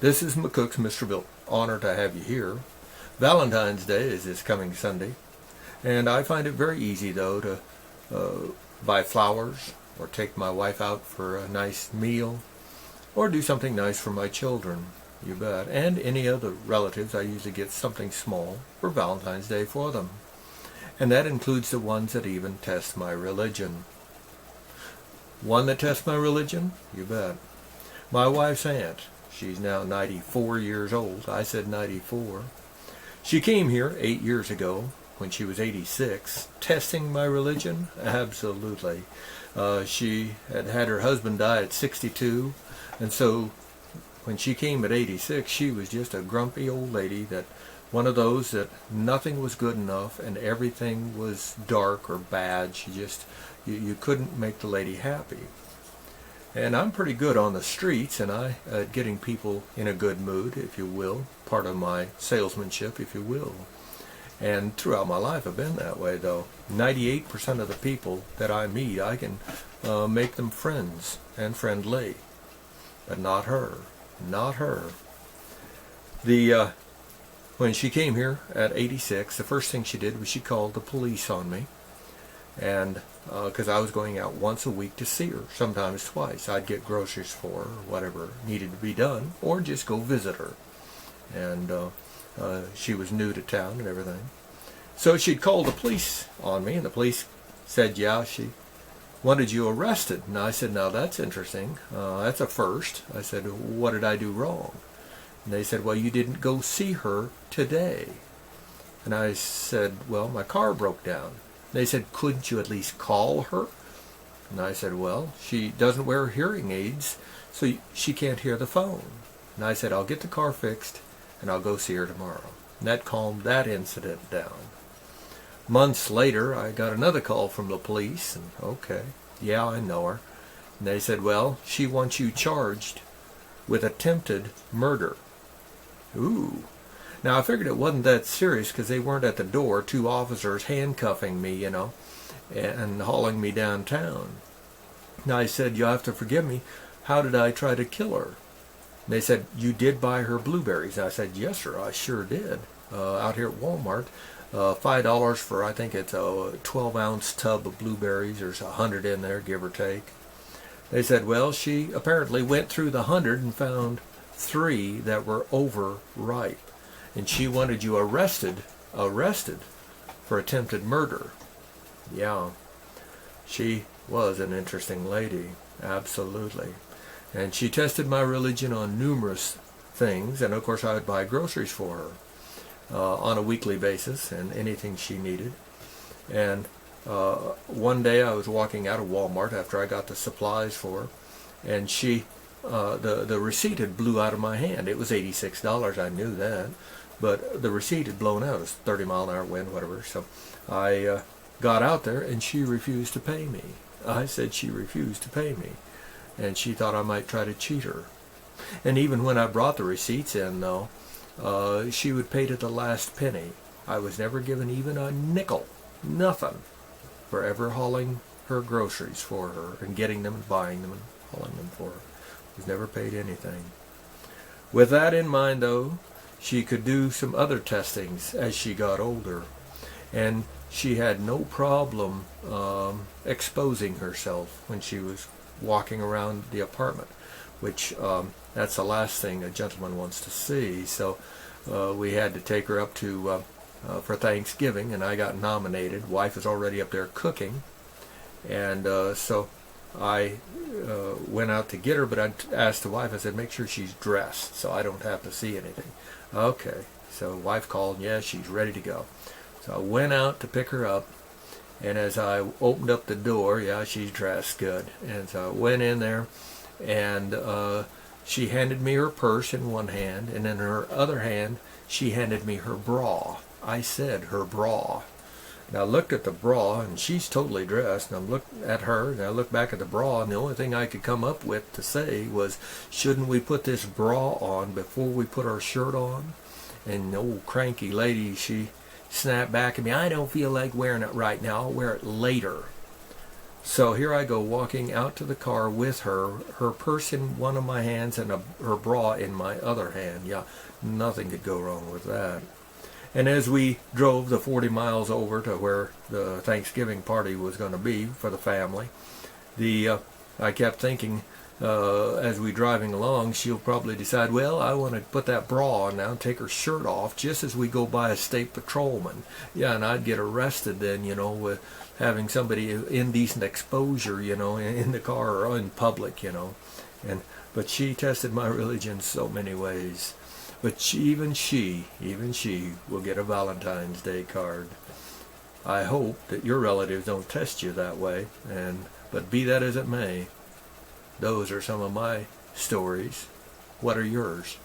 This is McCook's Mr. Bill. Honor to have you here. Valentine's Day is this coming Sunday, and I find it very easy, though, to buy flowers or take my wife out for a nice meal or do something nice for my children, you bet. And any other relatives, I usually get something small for Valentine's Day for them. And that includes the ones that even test my religion. One that tests my religion? You bet. My wife's aunt. She's now 94 years old. I said 94. She came here 8 years ago when she was 86. Testing my religion? Absolutely. She had had her husband die at 62, and so when she came at 86, she was just a grumpy old lady, that one of those that nothing was good enough and everything was dark or bad. She just, you couldn't make the lady happy. And I'm pretty good on the streets, and getting people in a good mood, if you will, part of my salesmanship, if you will. And throughout my life I've been that way, though. 98% of the people that I meet, I can make them friends and friendly. But not her. Not her. When she came here at 86, the first thing she did was she called the police on me. And because I was going out once a week to see her, sometimes twice. I'd get groceries for her, whatever needed to be done, or just go visit her. And she was new to town and everything. So she'd called the police on me, and the police said, yeah, she wanted you arrested. And I said, now that's interesting. That's a first. I said, what did I do wrong? And they said, well, you didn't go see her today. And I said, well, my car broke down. They said, couldn't you at least call her? And I said, well, she doesn't wear hearing aids, so she can't hear the phone. And I said, I'll get the car fixed, and I'll go see her tomorrow. And that calmed that incident down. Months later, I got another call from the police, and okay, yeah, I know her. And they said, well, she wants you charged with attempted murder. Ooh. Now, I figured it wasn't that serious because they weren't at the door, two officers handcuffing me, and hauling me downtown. And I said, you'll have to forgive me. How did I try to kill her? And they said, you did buy her blueberries. I said, yes, sir, I sure did. Out here at Walmart, $5 for, I think it's a 12-ounce tub of blueberries. There's 100 in there, give or take. They said, well, she apparently went through the 100 and found 3 that were overripe. And she wanted you arrested for attempted murder. Yeah, she was an interesting lady, absolutely. And she tested my religion on numerous things, and of course I would buy groceries for her on a weekly basis, and anything she needed. And one day I was walking out of Walmart after I got the supplies for her, and the receipt had blew out of my hand. It was $86, I knew that. But the receipt had blown out. It was 30-mile-an-hour wind, whatever. So I got out there, and she refused to pay me. I said she refused to pay me. And she thought I might try to cheat her. And even when I brought the receipts in, though, she would pay to the last penny. I was never given even a nickel, nothing, for ever hauling her groceries for her and getting them and buying them and hauling them for her. I was never paid anything. With that in mind, though, she could do some other testings as she got older, and she had no problem exposing herself when she was walking around the apartment, which that's the last thing a gentleman wants to see. So we had to take her up to for Thanksgiving, and I got nominated. Wife is already up there cooking, and so I went out to get her, but I asked the wife, I said, make sure she's dressed so I don't have to see anything. Okay, so wife called, yeah, she's ready to go. So I went out to pick her up, and as I opened up the door, yeah, she's dressed good. And so I went in there, and she handed me her purse in one hand, and in her other hand, she handed me her bra. I said her bra. And I looked at the bra, and she's totally dressed, and I'm looking at her, and I looked back at the bra, and the only thing I could come up with to say was, shouldn't we put this bra on before we put our shirt on? And the old cranky lady, she snapped back at me, I don't feel like wearing it right now, I'll wear it later. So here I go walking out to the car with her purse in one of my hands and her bra in my other hand. Yeah, nothing could go wrong with that. And as we drove the 40 miles over to where the Thanksgiving party was going to be for the family, I kept thinking, as we driving along, she'll probably decide, well, I want to put that bra on now and take her shirt off just as we go by a state patrolman. Yeah, and I'd get arrested then, with having somebody indecent exposure, in the car or in public, But she tested my religion so many ways. But even she will get a Valentine's Day card. I hope that your relatives don't test you that way, but be that as it may, those are some of my stories. What are yours?